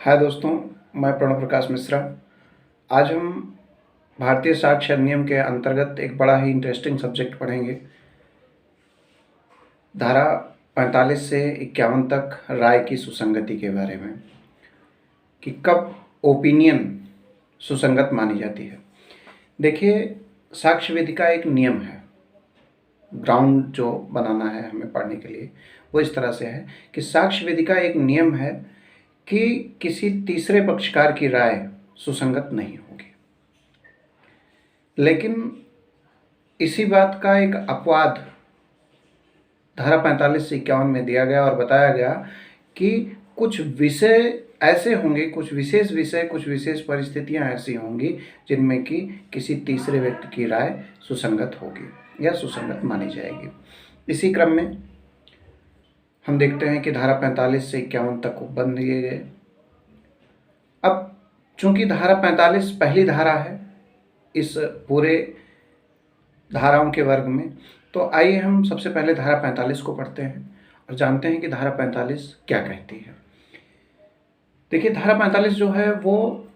हाय दोस्तों, मैं प्रणव प्रकाश मिश्रा। आज हम भारतीय साक्ष्य अधिनियम के अंतर्गत एक बड़ा ही इंटरेस्टिंग सब्जेक्ट पढ़ेंगे। धारा 45 से 51 तक राय की सुसंगति के बारे में, कि कब ओपिनियन सुसंगत मानी जाती है। देखिए, साक्ष्य विधि का एक नियम है, ग्राउंड जो बनाना है हमें पढ़ने के लिए वो इस तरह से है कि साक्ष्य विधि का एक नियम है कि किसी तीसरे पक्षकार की राय सुसंगत नहीं होगी। लेकिन इसी बात का एक अपवाद धारा 45 से 51 में दिया गया और बताया गया कि कुछ विषय ऐसे होंगे, कुछ विशेष विषय, कुछ विशेष परिस्थितियां ऐसी होंगी जिनमें कि किसी तीसरे व्यक्ति की राय सुसंगत होगी या सुसंगत मानी जाएगी। इसी क्रम में हम देखते हैं कि धारा 45 से 51 तक उपबंध दिए गए। अब चूंकि धारा 45 पहली धारा है इस पूरे धाराओं के वर्ग में, तो आइए हम सबसे पहले धारा 45 को पढ़ते हैं और जानते हैं कि धारा 45 क्या कहती है। देखिए, धारा 45 जो है वो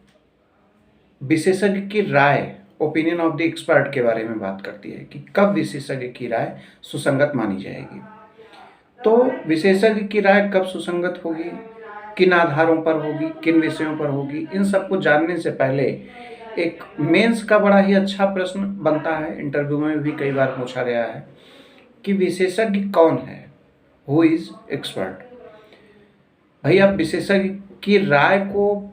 विशेषज्ञ की राय, ओपिनियन ऑफ द एक्सपर्ट के बारे में बात करती है कि कब विशेषज्ञ की राय सुसंगत मानी जाएगी। तो विशेषज्ञ की राय कब सुसंगत होगी, किन आधारों पर होगी, किन विषयों पर होगी, इन सबको जानने से पहले एक मेंस का बड़ा ही अच्छा प्रश्न बनता है, इंटरव्यू में भी कई बार पूछा गया है कि विशेषज्ञ कौन है, हु इज एक्सपर्ट। भाई, आप विशेषज्ञ की राय को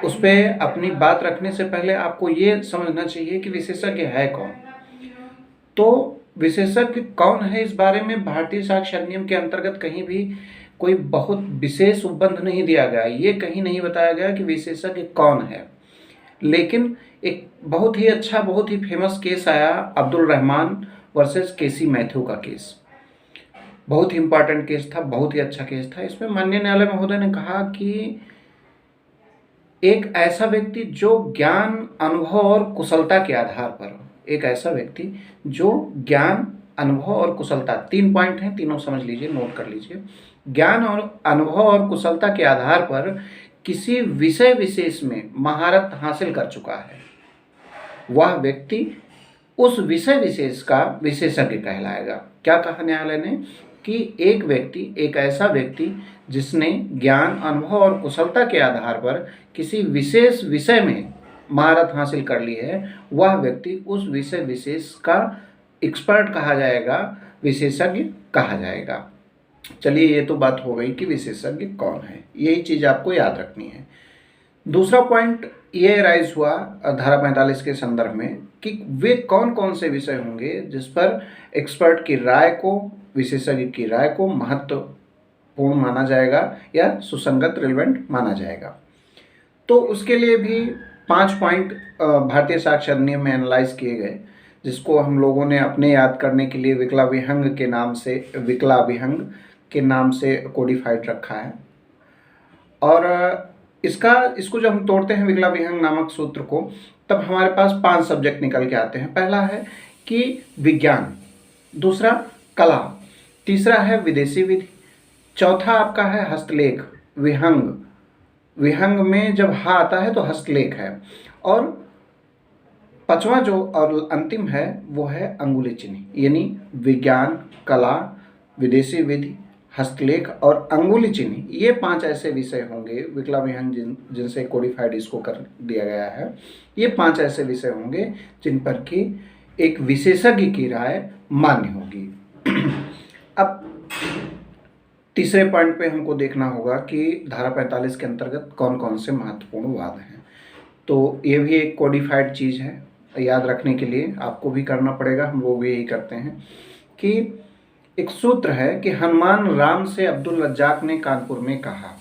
उस पर अपनी बात रखने से पहले आपको ये समझना चाहिए कि विशेषज्ञ है कौन। तो विशेषज्ञ कौन है, इस बारे में भारतीय साक्ष्य अधिनियम के अंतर्गत कहीं भी कोई बहुत विशेष उपबंध नहीं दिया गया। ये कहीं नहीं बताया गया कि विशेषज्ञ कौन है। लेकिन एक बहुत ही अच्छा, बहुत ही फेमस केस आया, अब्दुल रहमान वर्सेस केसी मैथ्यू का केस। बहुत ही इंपॉर्टेंट केस था, बहुत ही अच्छा केस था। इसमें माननीय न्यायालय महोदय ने कहा कि एक ऐसा व्यक्ति जो ज्ञान, अनुभव और कुशलता के आधार पर, एक ऐसा व्यक्ति जो ज्ञान, अनुभव और कुशलता, 3 पॉइंट हैं, तीनों समझ लीजिए, नोट कर लीजिए। ज्ञान और अनुभव और कुशलता के आधार पर किसी विषय विशेष में महारत हासिल कर चुका है, वह व्यक्ति उस विषय विशेष का विशेषज्ञ कहलाएगा। क्या कहा न्यायालय ने कि एक व्यक्ति, एक ऐसा व्यक्ति जिसने ज्ञान, अनुभव और कुशलता के आधार पर किसी विशेष विषय में महारत हासिल कर ली है, वह व्यक्ति उस विषय विशेष का एक्सपर्ट कहा जाएगा, विशेषज्ञ कहा जाएगा। चलिए, ये तो बात हो गई कि विशेषज्ञ कौन है, यही चीज़ आपको याद रखनी है। दूसरा पॉइंट ये राइज हुआ धारा 45 के संदर्भ में कि वे कौन कौन से विषय होंगे जिस पर एक्सपर्ट की राय को, विशेषज्ञ की राय को महत्वपूर्ण माना जाएगा या सुसंगत, रिलेवेंट माना जाएगा। तो उसके लिए भी 5 पॉइंट भारतीय साक्ष्य अधिनियम में एनालाइज किए गए, जिसको हम लोगों ने अपने याद करने के लिए विकला विहंग के नाम से कोडिफाइड रखा है। और इसको जब हम तोड़ते हैं विकला विहंग नामक सूत्र को, तब हमारे पास 5 सब्जेक्ट निकल के आते हैं। पहला है कि विज्ञान, दूसरा कला, तीसरा है विदेशी विधि, चौथा आपका है हस्तलेख, विहंग में जब हा आता है तो हस्तलेख है, और 5वां जो और अंतिम है वो है अंगुली चिन्ह। यानी विज्ञान, कला, विदेशी विधि, हस्तलेख और अंगुली चिन्ह, ये 5 ऐसे विषय होंगे, विकला विहंग जिनसे कोडिफाइड इसको कर दिया गया है, ये 5 ऐसे विषय होंगे जिन पर कि एक विशेषज्ञ की राय मान्य होगी। अब तीसरे पॉइंट पे हमको देखना होगा कि धारा 45 के अंतर्गत कौन कौन से महत्वपूर्ण वाद हैं। तो ये भी एक कोडिफाइड चीज़ है, याद रखने के लिए आपको भी करना पड़ेगा, हम लोग भी यही करते हैं। कि एक सूत्र है कि हनुमान राम से अब्दुल रज्जाक ने कानपुर में कहा।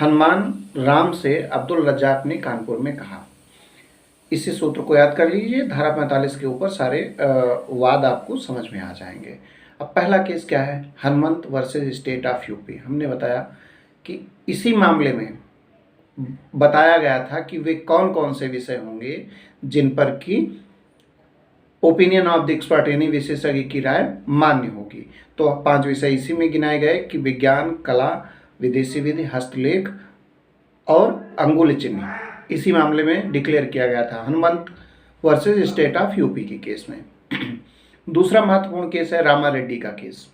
हनुमान राम से अब्दुल रज्जाक ने कानपुर में कहा। इसी सूत्र को याद कर लीजिए, धारा 45 के ऊपर सारे वाद आपको समझ में आ जाएंगे। अब पहला केस क्या है, Hanumant versus state of UP. हमने बताया कि इसी मामले में बताया गया था कि वे कौन कौन से विषय होंगे जिन पर कि ओपिनियन ऑफ द एक्सपर्ट यानी विशेषज्ञ की राय मान्य होगी। तो 5 विषय इसी में गिनाए गए कि विज्ञान, कला, विदेशी विधि, हस्तलेख और अंगुली चिन्ह इसी मामले में डिक्लेयर किया गया था, Hanumant versus state of UP के केस में। दूसरा महत्वपूर्ण केस है रामा रेड्डी का केस।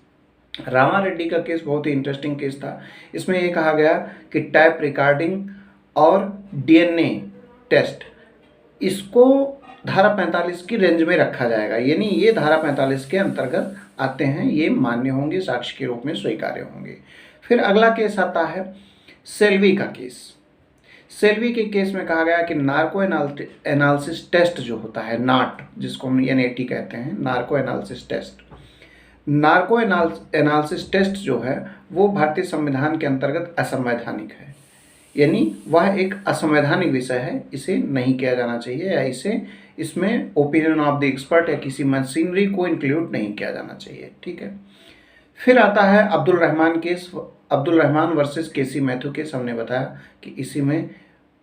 रामा रेड्डी का केस बहुत ही इंटरेस्टिंग केस था। इसमें ये कहा गया कि टैप रिकॉर्डिंग और डीएनए टेस्ट इसको धारा 45 की रेंज में रखा जाएगा, यानी ये धारा 45 के अंतर्गत आते हैं, ये मान्य होंगे, साक्ष्य के रूप में स्वीकार्य होंगे। फिर अगला केस आता है सेल्वी का केस। सेल्वी के केस में कहा गया कि नार्को एनालिसिस टेस्ट जो होता है, नाट जिसको हम NAT कहते हैं, narco analysis test, narco analysis test जो है वो भारतीय संविधान के अंतर्गत असंवैधानिक है, यानी वह एक असंवैधानिक विषय है, इसे नहीं किया जाना चाहिए या इसमें ओपिनियन ऑफ द एक्सपर्ट या किसी मशीनरी को इंक्लूड नहीं किया जाना चाहिए। ठीक है। फिर आता है अब्दुल रहमान केस। अब्दुल रहमान वर्सेस केसी मैथ्यू केस। हमने बताया कि इसी में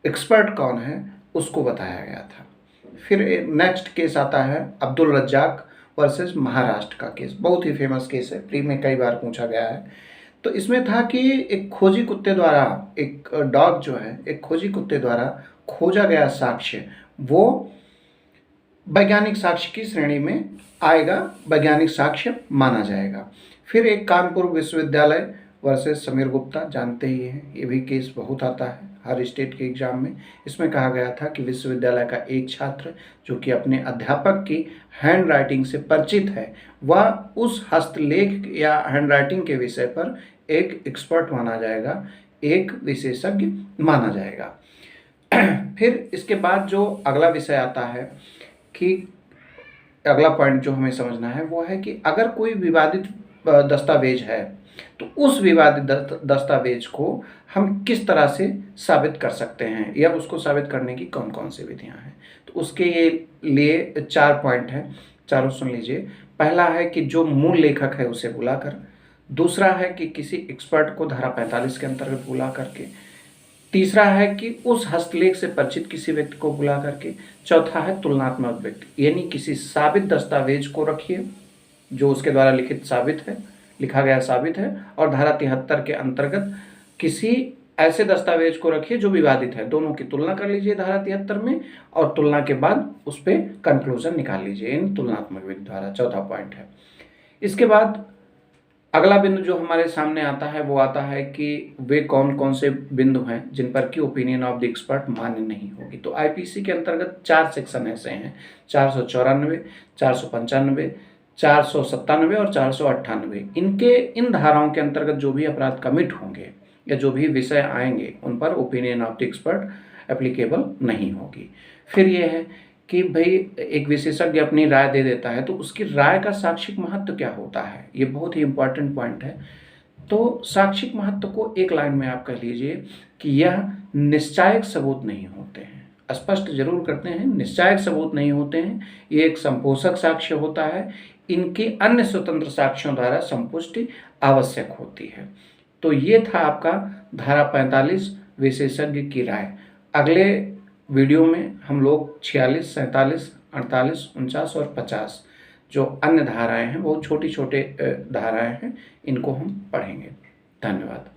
एक्सपर्ट कौन है उसको बताया गया था। फिर नेक्स्ट केस आता है अब्दुल रज्जाक वर्सेस महाराष्ट्र का केस। बहुत ही फेमस केस है, प्री में कई बार पूछा गया है। तो इसमें था कि एक खोजी कुत्ते द्वारा, एक डॉग जो है, एक खोजी कुत्ते द्वारा खोजा गया साक्ष्य वो वैज्ञानिक साक्ष्य की श्रेणी में आएगा, वैज्ञानिक साक्ष्य माना जाएगा। फिर एक कानपुर विश्वविद्यालय वर्सेस समीर गुप्ता, जानते ही हैं, ये भी केस बहुत आता है हर स्टेट के एग्जाम में। इसमें कहा गया था कि विश्वविद्यालय का एक छात्र जो कि अपने अध्यापक की हैंड राइटिंग से परिचित है, वह उस हस्तलेख या हैंड राइटिंग के विषय पर एक एक्सपर्ट माना जाएगा, एक विशेषज्ञ माना जाएगा। फिर इसके बाद जो अगला विषय आता है कि अगला पॉइंट जो हमें समझना है वो है कि अगर कोई विवादित दस्तावेज है तो उस विवादित दस्तावेज को हम किस तरह से साबित कर सकते हैं या उसको साबित करने की कौन कौन सी विधियां हैं। तो उसके लिए 4 पॉइंट हैं, चारों सुन लीजिए। पहला है कि जो मूल लेखक है उसे बुलाकर, दूसरा है कि किसी एक्सपर्ट को धारा 45 के अंतर्गत बुला करके, तीसरा है कि उस हस्तलेख से परिचित किसी व्यक्ति को बुला करके, चौथा है तुलनात्मक व्यक्ति, यानी किसी साबित दस्तावेज को रखिए जो उसके द्वारा लिखा गया साबित है, और धारा 73 के अंतर्गत किसी ऐसे दस्तावेज को रखिए जो विवादित है। दोनों की तुलना कर लीजिए धारा 73 में, और तुलना के बाद उस पर कंक्लूजन निकाल लीजिए इन तुलनात्मक विधि द्वारा। चौथा पॉइंट है। इसके बाद अगला बिंदु जो हमारे सामने आता है वो आता है कि वे कौन कौन से बिंदु हैं जिन पर की ओपिनियन ऑफ द एक्सपर्ट मान्य नहीं होगी। तो IPC के अंतर्गत 4 सेक्शन ऐसे हैं, 494, 495, 497 और 498। इन धाराओं के अंतर्गत जो भी अपराध कमिट होंगे या जो भी विषय आएंगे उन पर opinion of the expert applicable नहीं होगी। फिर ये है कि भाई एक विशेषज्ञ अपनी राय दे देता है तो उसकी राय का साक्षिक महत्व क्या होता है, ये बहुत ही इंपॉर्टेंट पॉइंट है। तो साक्षिक महत्व को एक लाइन में आप कह लीजिए कि यह निश्चायक सबूत नहीं होते हैं, स्पष्ट जरूर करते हैं, निश्चायक सबूत नहीं होते हैं, ये एक संपोषक साक्ष्य होता है, इनकी अन्य स्वतंत्र साक्ष्यों द्वारा संपुष्टि आवश्यक होती है। तो ये था आपका धारा 45 विशेषज्ञ की राय। अगले वीडियो में हम लोग 46, 47, 48, 49 और 50 जो अन्य धाराएं हैं, बहुत छोटी छोटे धाराएं हैं, इनको हम पढ़ेंगे। धन्यवाद।